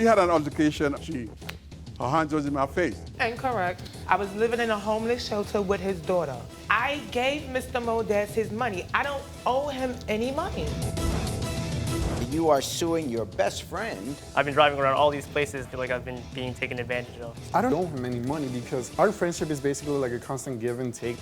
We had an altercation. Her hands was in my face. Incorrect. I was living in a homeless shelter with his daughter. I gave Mr. Modez his money. I don't owe him any money. You are suing your best friend. I've been driving around all these places, feel like I've been being taken advantage of. I don't owe him any money because our friendship is basically like a constant give and take.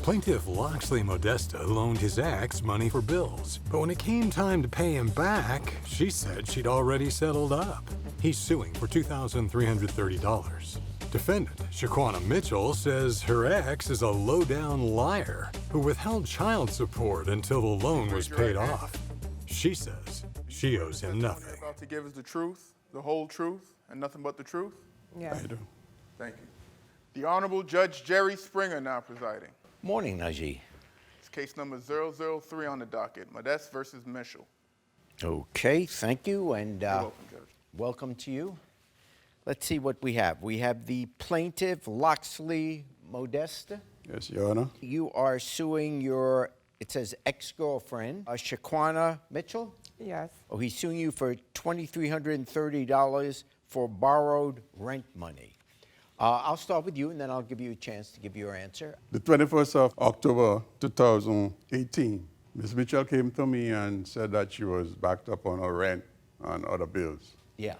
Plaintiff Locksley Modesta loaned his ex money for bills, but when it came time to pay him back, she said she'd already settled up. He's suing for $2,330. Defendant Shaquanna Mitchell says her ex is a low-down liar who withheld child support until the loan was paid off. She says she owes him nothing. About to give us the truth, the whole truth, and nothing but the truth? Yes. I do. Thank you. The Honorable Judge Jerry Springer now presiding. Morning, Najee. It's case number 003 on the docket, Modeste versus Mitchell. Okay, thank you, and You're welcome, Judge. welcome to you. Let's see what we have. We have the plaintiff, Locksley Modesta. Yes, Your Honor. You are suing your, it says ex-girlfriend, Shaquanna Mitchell. Yes. Oh, he's suing you for $2,330 for borrowed rent money. I'll start with you, and then I'll give you a chance to give your answer. The 21st of October 2018, Ms. Mitchell came to me and said that she was backed up on her rent and other bills. Yeah.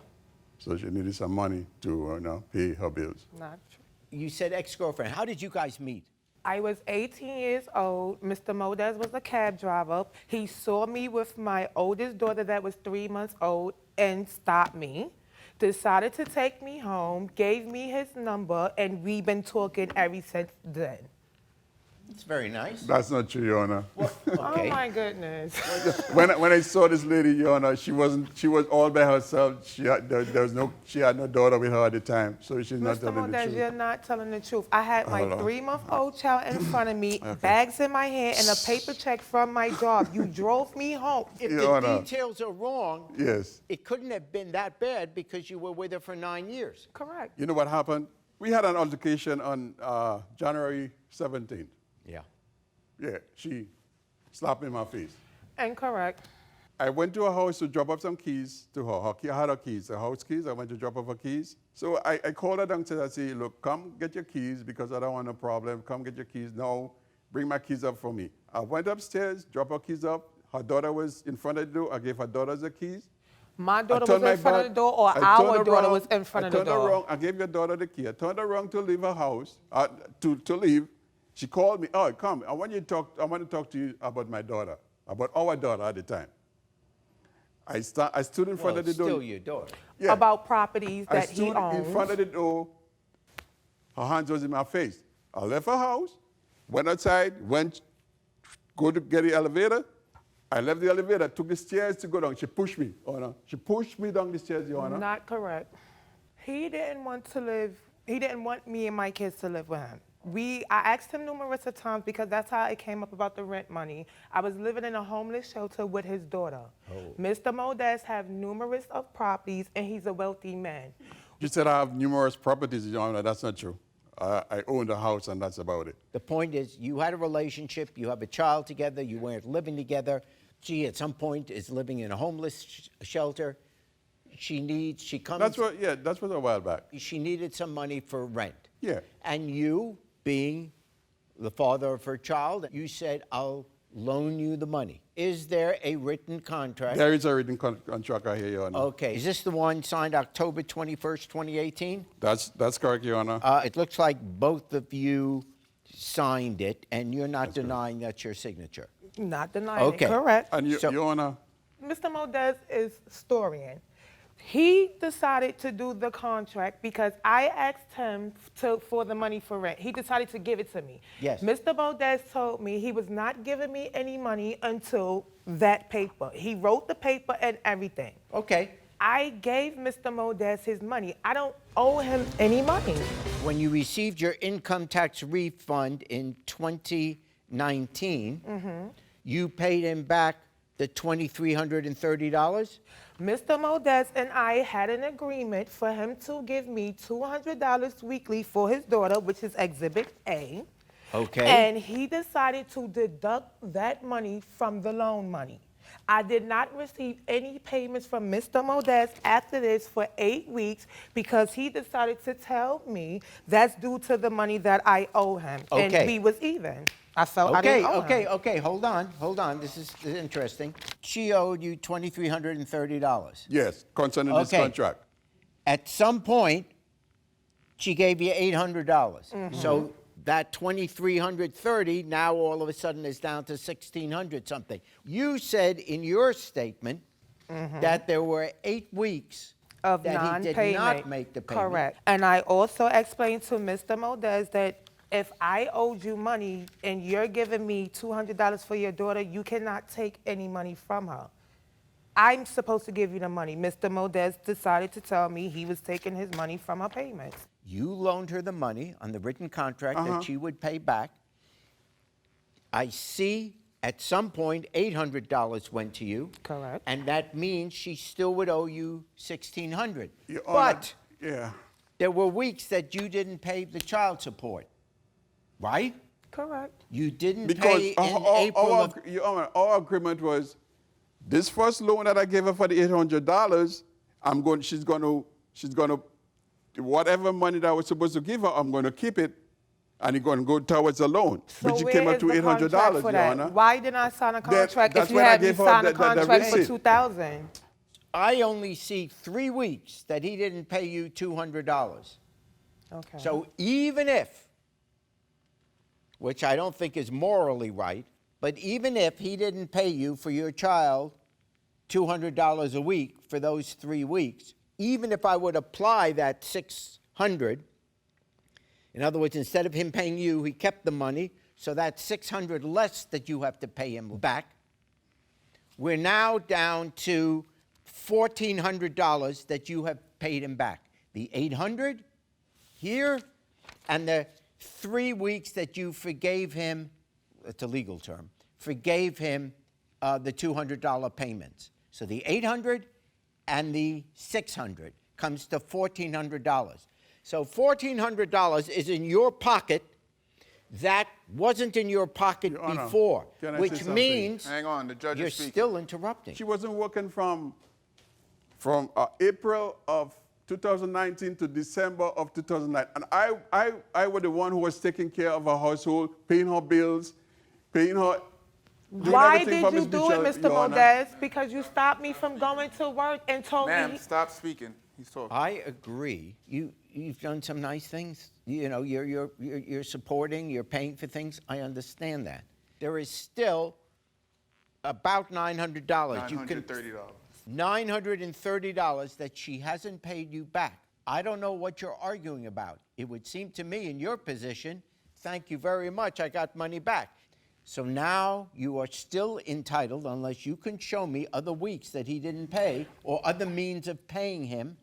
So she needed some money to pay her bills. Not true. You said ex-girlfriend. How did you guys meet? I was 18 years old. Mr. Modez was a cab driver. He saw me with my oldest daughter that was 3 months old and stopped me. Decided to take me home, gave me his number, and we've been talking ever since then. It's very nice. That's not true, Your Honor. Well, okay. Oh my goodness. when I saw this lady, Your Honor, she was all by herself. She had no daughter with her at the time, so she's not Mr. telling the Modez, truth. you're not telling the truth. I had my Hold on. 3-month-old child in front of me, bags in my hand, and a paper check from my job. You drove me home. If Your the Honor. details are wrong, Yes. it couldn't have been that bad because you were with her for 9 years. Correct. You know what happened? We had an altercation on January 17th. Yeah. Yeah, she slapped me in my face. Incorrect. I went to her house to drop off some keys to her. I had her keys, her house keys. I went to drop off her keys. So I called her downstairs. I said, look, come get your keys because I don't want no problem. Come get your keys now. Bring my keys up for me. I went upstairs, dropped her keys up. Her daughter was in front of the door. I gave her daughter the keys. My daughter was in front of the door, or our daughter was in front of the I turned door? around. I gave your daughter the key. I turned around to leave her house, to leave. She called me. Oh, come. I want to talk to you about my daughter, about our daughter at the time. I stood in front of the door. Still your daughter. Yeah. About properties I that he stood owns. in front of the door. Her hands was in my face. I left her house, went outside, go to get the elevator. I left the elevator, took the stairs to go down. She pushed me, Your Honor. She pushed me down the stairs, Your Honor. Not correct. He didn't want me and my kids to live with him. I asked him numerous of times because that's how it came up about the rent money. I was living in a homeless shelter with his daughter. Mr. Modez have numerous of properties, and he's a wealthy man. You said I have numerous properties, Your Honor. That's not true. I owned a house, and that's about it. The point is, you had a relationship, you have a child together, you weren't living together. She, at some point, is living in a homeless shelter. She comes. That was a while back. She needed some money for rent. Yeah. And you, being the father of her child, you said, I'll loan you the money. Is there a written contract? There is a written contract right here, Your Honor. Okay. Is this the one signed October 21st, 2018? That's correct, Your Honor. It looks like both of you signed it, and you're not denying that's your signature. Not denying Okay. it. Correct. And Your Honor, Mr. Modez is historian. He decided to do the contract because I asked him for the money for rent. He decided to give it to me. Yes. Mr. Modez told me he was not giving me any money until that paper. He wrote the paper and everything. Okay. I gave Mr. Modez his money. I don't owe him any money. When you received your income tax refund in 2019, you paid him back the $2,330? Mr. Modez and I had an agreement for him to give me $200 weekly for his daughter, which is Exhibit A. Okay. And he decided to deduct that money from the loan money. I did not receive any payments from Mr. Modest after this for 8 weeks because he decided to tell me that's due to the money that I owe him. Okay. And we was even. I felt I didn't owe him. Okay, hold on. This is interesting. She owed you $2,330. Yes, concerning this Okay. contract. At some point, she gave you $800. So that $2,330 now all of a sudden is down to $1,600 something. You said in your statement that there were 8 weeks Of that non-payment. he did not make the payment. Correct. And I also explained to Mr. Modest that if I owed you money and you're giving me $200 for your daughter, you cannot take any money from her. I'm supposed to give you the money. Mr. Modest decided to tell me he was taking his money from her payments. You loaned her the money on the written contract that she would pay back. I see at some point $800 went to you. Correct. And that means she still would owe you $1,600. Your Honor, But yeah. there were weeks that you didn't pay the child support, right? Correct. You didn't Because pay in April of... Your Honor, our agreement was this first loan that I gave her for the $800, she's going to, whatever money that I was supposed to give her, I'm going to keep it, and it's going to go towards the loan. So But you where came up is to the contract $800, for Your that? Honor. Why didn't I sign a contract that's if you when I had me gave her sign a the contract for receipt. $2,000? I only see 3 weeks that he didn't pay you $200. Okay. So even if, which I don't think is morally right, but even if he didn't pay you for your child $200 a week for those 3 weeks, even if I would apply that $600, in other words, instead of him paying you, he kept the money, so that's $600 less that you have to pay him back. We're now down to $1,400 that you have paid him back. The $800 here, and the 3 weeks that you forgave him, it's a legal term, forgave him the $200 payments. So the $800 and the $600 comes to $1,400. So $1,400 is in your pocket. That wasn't in your pocket Your Honor, before, can I say which something? means Hang on, the judge you're is speaking. still interrupting. She wasn't working from April of 2019 to December of 2009. And I was the one who was taking care of her household, paying her bills, paying her... doing Why everything did for you Miss do it, Mitchell, Mr. Your Honor. Modest? Because you stopped me from going to work and told Ma'am, me... stop speaking. He's talking. I agree. You've done some nice things. You know, you're supporting, you're paying for things. I understand that. There is still about $900. $930. $930 that she hasn't paid you back. I don't know what you're arguing about. It would seem to me in your position, thank you very much, I got money back. So now you are still entitled, unless you can show me other weeks that he didn't pay or other means of paying him,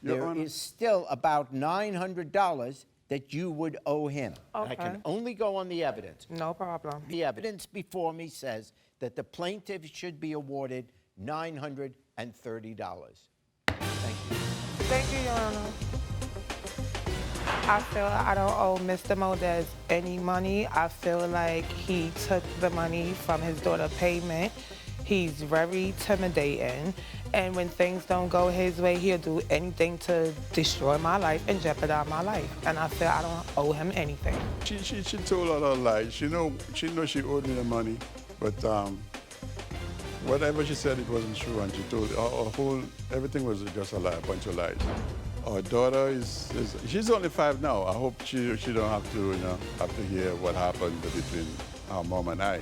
Your there Honor. is still about $900 that you would owe him. And I can Okay. only go on the evidence. No problem. The evidence before me says that the plaintiff should be awarded $930. Thank you. Thank you, Your Honor. I feel I don't owe Mr. Modest any money. I feel like he took the money from his daughter's payment. He's very intimidating. And when things don't go his way, he'll do anything to destroy my life and jeopardize my life. And I feel I don't owe him anything. She told all her lies. She know she owed me the money, but whatever she said, it wasn't true, and she told everything was just a lie, a bunch of lies. Our daughter she's only 5 now. I hope she don't have to hear what happened between our mom and I.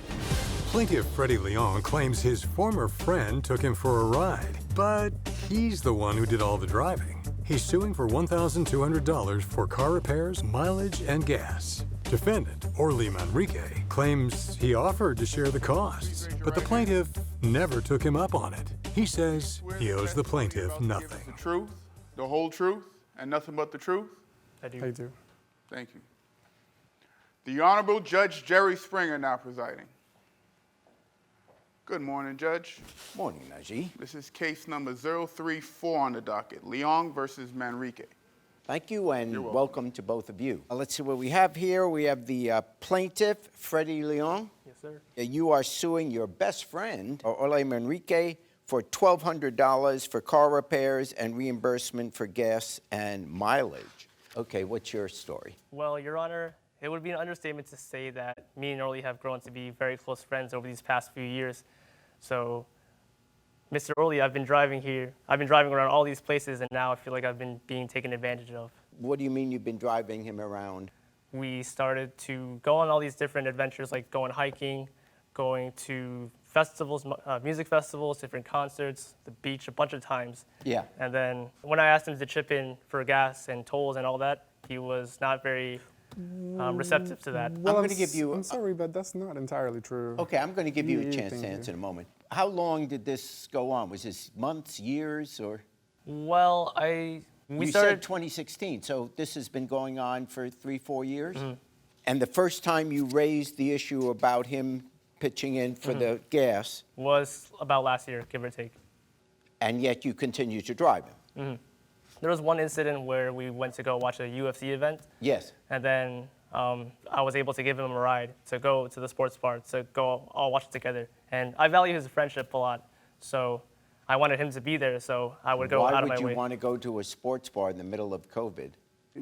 Plaintiff Freddie Leon claims his former friend took him for a ride, but he's the one who did all the driving. He's suing for $1,200 for car repairs, mileage, and gas. Defendant Orly Manrique claims he offered to share the costs, but the plaintiff never took him up on it. He says he owes the plaintiff nothing. The truth, the whole truth, and nothing but the truth? I do. I do. Thank you. The Honorable Judge Jerry Springer now presiding. Good morning, Judge. Morning, Najee. This is case number 034 on the docket, Leong versus Manrique. Thank you, and You're welcome to both of you. Let's see what we have here. We have the plaintiff, Freddie Leon. Yes, sir. You are suing your best friend, Ole Manrique, for $1,200 for car repairs and reimbursement for gas and mileage. Okay, what's your story? Well, Your Honor, it would be an understatement to say that me and Orly have grown to be very close friends over these past few years. So, Mr. Orly, I've been driving around all these places, and now I feel like I've been being taken advantage of. What do you mean you've been driving him around? We started to go on all these different adventures, like going hiking, going to festivals, music festivals, different concerts, the beach a bunch of times. Yeah. And then when I asked him to chip in for gas and tolls and all that, he was not very receptive to that. Well, I'm going to give you. I'm sorry, but that's not entirely true. Okay, I'm going to give you a Yeah, chance thank to you. answer in a moment. How long did this go on? Was this months, years, or? Well, we You started. said 2016, so this has been going on for 3-4 years? Mm-hmm. And the first time you raised the issue about him pitching in for the gas, Was about last year, give or take. and yet you continue to drive him? There was one incident where we went to go watch a UFC event, Yes. and then I was able to give him a ride to go to the sports bar to go all watch it together. And I value his friendship a lot, so I wanted him to be there, so I would go Why out of my would you way. want to go to a sports bar in the middle of COVID?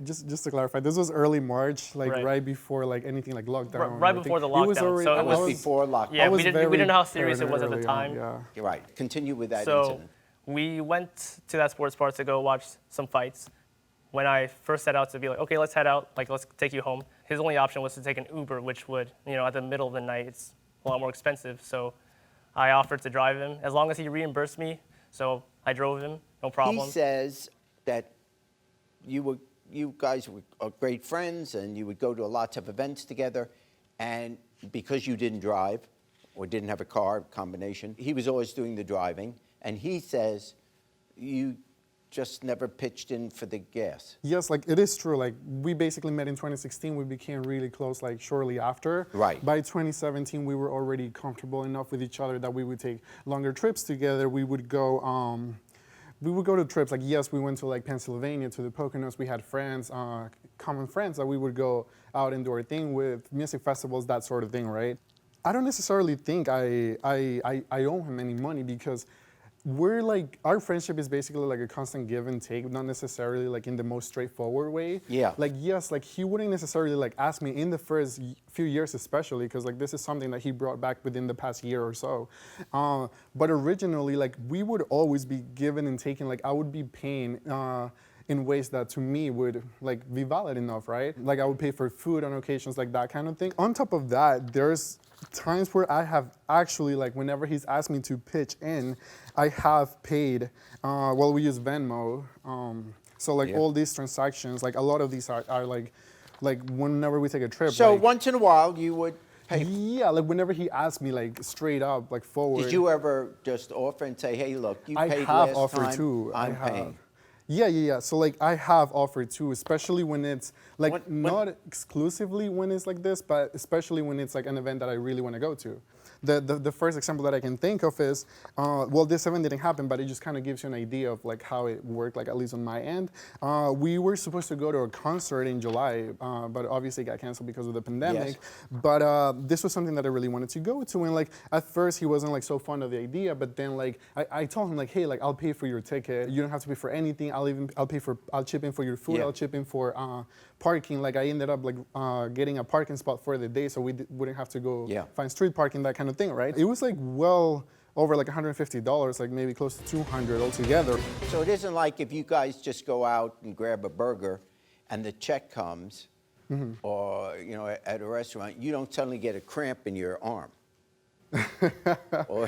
Just to clarify, this was early March, like Right. right before like anything like lockdown. Right- and right everything. before the It was lockdown, already- so it I That was was- before lockdown. Yeah, I was we didn't know how serious it was at the paranoid early time. on, You're right. Continue with that So incident. we went to that sports bar to go watch some fights. When I first set out to be like, okay, let's head out, like let's take you home, his only option was to take an Uber, which would, at the middle of the night, it's a lot more expensive. So I offered to drive him as long as he reimbursed me. So I drove him, no problem. He says that you guys were great friends and you would go to lots of events together, and because you didn't drive or didn't have a car, combination, he was always doing the driving, and he says you just never pitched in for the gas. Yes, like it is true. Like we basically met in 2016. We became really close like shortly after. Right. By 2017, we were already comfortable enough with each other that we would take longer trips together. We would go to trips. Like yes, we went to like Pennsylvania to the Poconos. We had friends, common friends that we would go out and do our thing with, music festivals, that sort of thing, right? I don't necessarily think I owe him any money because we're like, our friendship is basically like a constant give and take, not necessarily like in the most straightforward way. Yeah. Like, yes, like he wouldn't necessarily like ask me in the first few years especially, because like this is something that he brought back within the past year or so. But originally, like we would always be given and taken, like I would be paying in ways that to me would like be valid enough, right? Like I would pay for food on occasions, like that kind of thing. On top of that, there's times where I have actually, like whenever he's asked me to pitch in, I have paid, well, we use Venmo. So like Yeah. all these transactions, like a lot of these are like whenever we take a trip. So like, once in a while you would pay. yeah, like whenever he asked me like straight up, like forward. Did you ever just offer and say, hey, look, you I paid have last offered time, too. I'm I have. paying. Yeah. So like I have offered too, especially when it's like When- not exclusively when it's like this, but especially when it's like an event that I really want to go to. The first example that I can think of is, well, this event didn't happen, but it just kind of gives you an idea of like how it worked, like at least on my end. We were supposed to go to a concert in July, but obviously it got canceled because of the pandemic. Yes. But this was something that I really wanted to go to, and like at first he wasn't like so fond of the idea, but then like I told him like, hey, like I'll pay for your ticket. You don't have to pay for anything. I'll chip in for your food. Yeah. I'll chip in for parking. Like I ended up like getting a parking spot for the day, so we wouldn't have to go Yeah. find street parking, that kind of thing, right? It was like well over like $150, like maybe close to $200 altogether. So it isn't like if you guys just go out and grab a burger and the check comes, or at a restaurant, you don't suddenly get a cramp in your arm. Or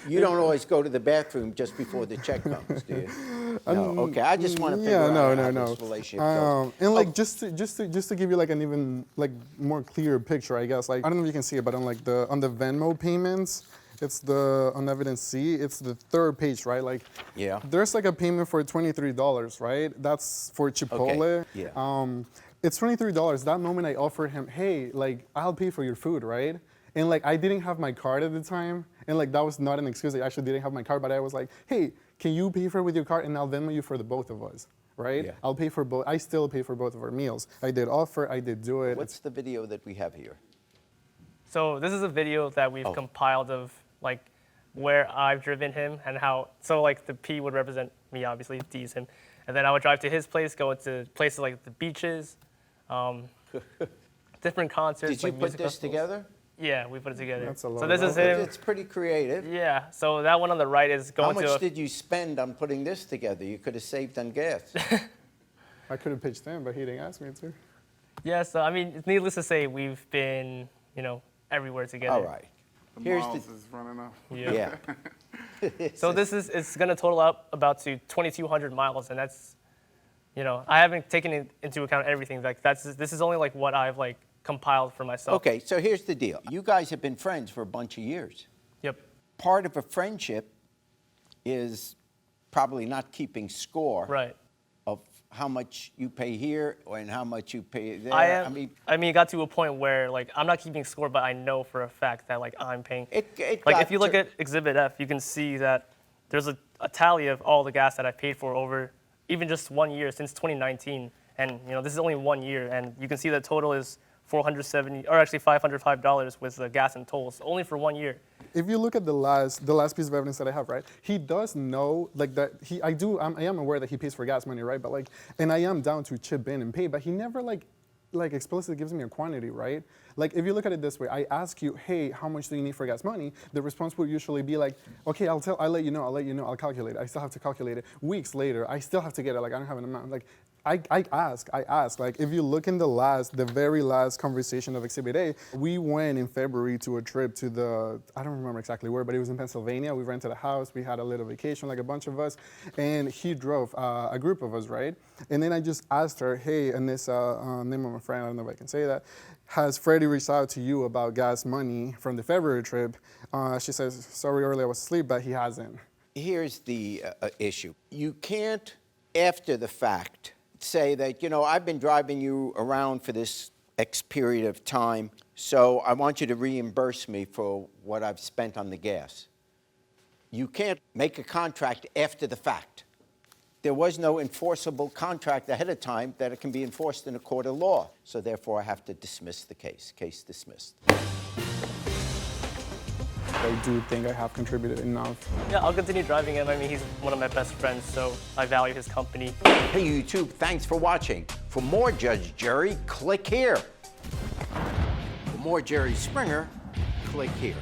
you don't always go to the bathroom just before the check comes, do you? No. Okay, I just want to figure out how this relationship goes. And like just to give you like an even like more clear picture, I guess. Like I don't know if you can see it, but on like on the Venmo payments, it's on evidence C, it's the third page, right? Like Yeah. there's like a payment for $23, right? That's for Chipotle. Okay, yeah. It's $23. That moment I offered him, hey, like I'll pay for your food, right? And like I didn't have my card at the time, and like that was not an excuse. I actually didn't have my card, but I was like, hey, can you pay for it with your card, and I'll Venmo you for the both of us, right? Yeah. I'll pay for both. I still pay for both of our meals. I did offer, I did do it. What's the video that we have here? So this is a video that we've compiled of like where I've driven him and how. So like the P would represent me, obviously, D is him, and then I would drive to his place, go to places like the beaches, different concerts. Did you like put music this festivals. together? Yeah, we put it together. That's a lot So of this is effort. him. It's pretty creative. Yeah. So that one on the right is How going to. much did you spend on putting this together? You could have saved on gas. I could have pitched him, but he didn't ask me to. Yeah. So I mean, needless to say, we've been, everywhere together. All right. The Here's miles the is running up. Yeah. yeah. So it's going to total up about to 2,200 miles, and that's, I haven't taken into account everything. Like this is only like what I've like compiled for myself. Okay, so here's the deal. You guys have been friends for a bunch of years. Yep. Part of a friendship is probably not keeping score Right. of how much you pay here and how much you pay there. I mean, it got to a point where like I'm not keeping score, but I know for a fact that like I'm paying. It Like got if you look to- at Exhibit F, you can see that there's a tally of all the gas that I've paid for over even just 1 year since 2019, and this is only 1 year, and you can see the total is $505 with the gas and tolls only for 1 year. If you look at the last piece of evidence that I have, right, he does know like that I am aware that he pays for gas money, right? But like, and I am down to chip in and pay, but he never like explicitly gives me a quantity, right? Like if you look at it this way, I ask you, hey, how much do you need for gas money? The response would usually be like, okay, I'll let you know, I'll calculate it. I still have to calculate it. Weeks later, I still have to get it, like I don't have an amount. Like I ask, like if you look in the very last conversation of Exhibit A, we went in February to a trip to I don't remember exactly where, but it was in Pennsylvania. We rented a house, we had a little vacation, like a bunch of us, and he drove a group of us, right? And then I just asked her, hey, Anissa, name of my friend, I don't know if I can say that, has Freddie reached out to you about gas money from the February trip? She says, sorry, earlier I was asleep, but he hasn't. Here's the issue. You can't, after the fact, say that, I've been driving you around for this X period of time, so I want you to reimburse me for what I've spent on the gas. You can't make a contract after the fact. There was no enforceable contract ahead of time that it can be enforced in a court of law. So therefore, I have to dismiss the case. Case dismissed. I do think I have contributed enough. Yeah, I'll continue driving him. I mean, he's one of my best friends, so I value his company. Hey, YouTube, thanks for watching. For more Judge Jerry, click here. For more Jerry Springer, click here.